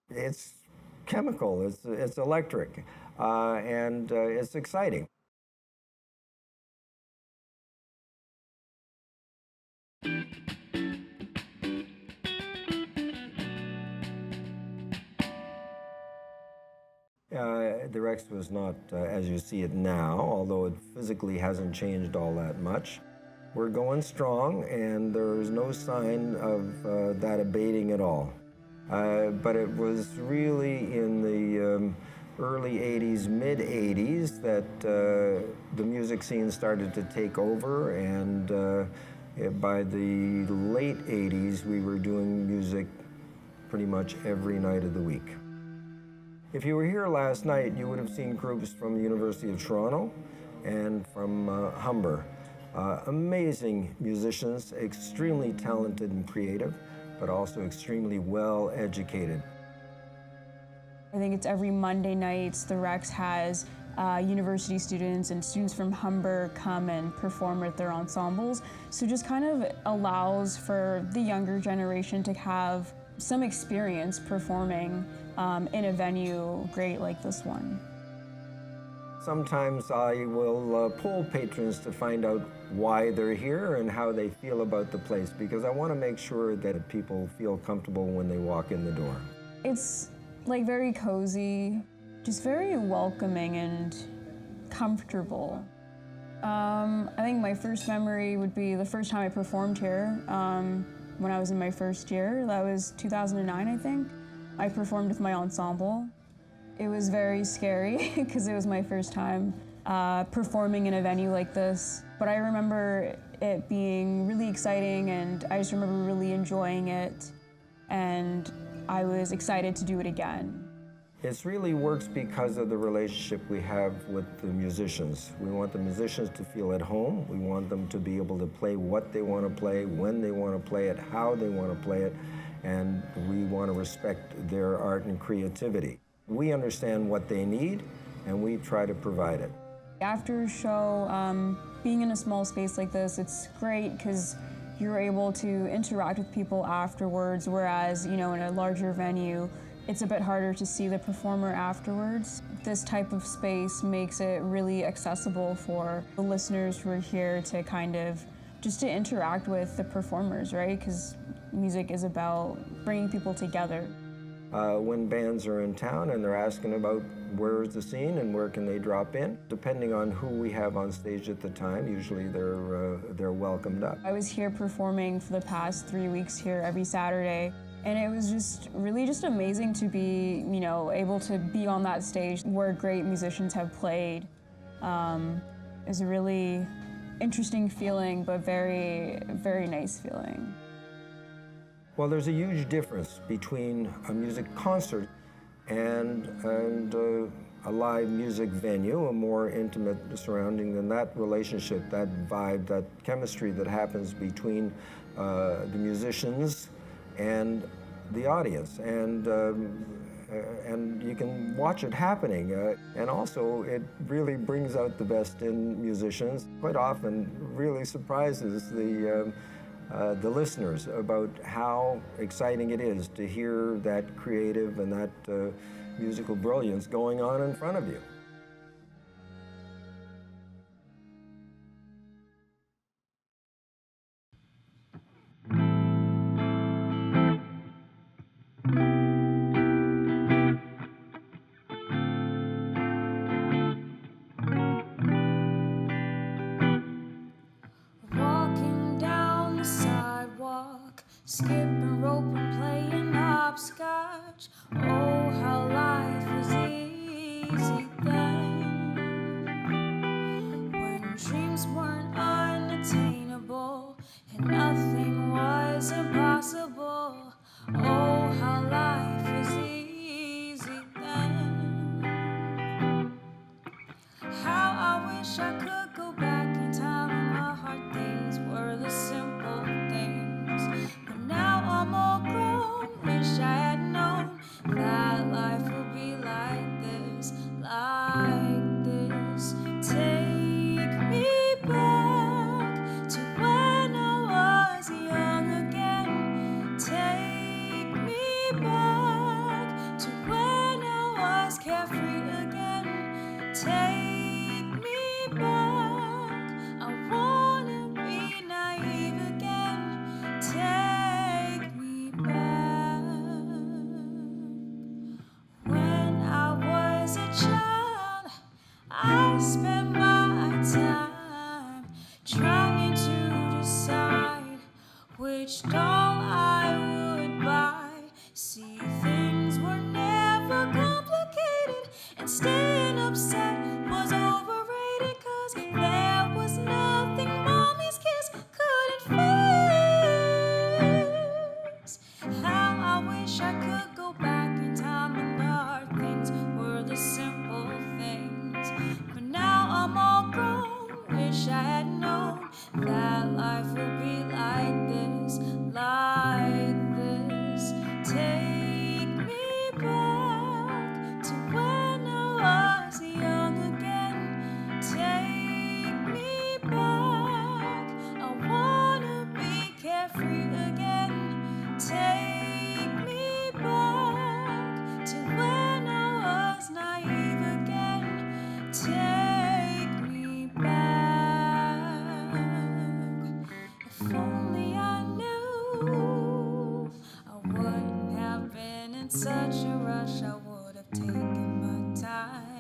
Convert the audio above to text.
It's chemical, it's electric, and it's exciting. The Rex was not as you see it now, although it physically hasn't changed all that much. We're going strong, and there's no sign of that abating at all. But it was really in the early 80s, mid 80s, that the music scene started to take over, and by the late 80s, we were doing music pretty much every night of the week. If you were here last night, you would have seen groups from the University of Toronto and from Humber. Amazing musicians, extremely talented and creative, but also extremely well educated. I think it's every Monday nights the Rex has university students and students from Humber come and perform with their ensembles. So just kind of allows for the younger generation to have some experience performing in a venue great like this one. Sometimes I will poll patrons to find out why they're here and how they feel about the place, because I want to make sure that people feel comfortable when they walk in the door. It's like very cozy, just very welcoming and comfortable. I think my first memory would be the first time I performed here when I was in my first year. That was 2009, I think. I performed with my ensemble. It was very scary because it was my first time performing in a venue like this. But I remember it being really exciting, and I just remember really enjoying it, and I was excited to do it again. It really works because of the relationship we have with the musicians. We want the musicians to feel at home. We want them to be able to play what they want to play, when they want to play it, how they want to play it, and we want to respect their art and creativity. We understand what they need, and we try to provide it. After a show, being in a small space like this, it's great because you're able to interact with people afterwards, whereas, in a larger venue, it's a bit harder to see the performer afterwards. This type of space makes it really accessible for the listeners who are here to kind of just to interact with the performers, right? Because music is about bringing people together. When bands are in town and they're asking about where's the scene and where can they drop in, depending on who we have on stage at the time, usually they're welcomed up. I was here performing for the past 3 weeks here every Saturday, and it was just really just amazing to be, able to be on that stage where great musicians have played. It's a really interesting feeling, but very, very nice feeling. Well, there's a huge difference between a music concert and a live music venue, a more intimate surrounding than that relationship, that vibe, that chemistry that happens between the musicians and the audience. And you can watch it happening. And also, it really brings out the best in musicians. Quite often, really surprises the listeners about how exciting it is to hear that creative and that musical brilliance going on in front of you. Skipping rope and playing hopscotch. Oh, how life was easy then, when dreams weren't unattainable and nothing was impossible. Oh, how life was easy then. How I wish I could go back in time when the hard things were the simple things. Now I'm all grown, wish I had known that life would and staying upset was overrated, 'cause there was nothing mommy's kiss couldn't fix. How I wish I could go back in time and the hard things were the simple things. But now I'm all grown, wish I had known that life would be like this, like this. Take me back to when I was young again. Take me back, I wanna be carefree again. Take me back to when I was naive again. Take me back. If only I knew I wouldn't have been in such a rush. I would have taken my time.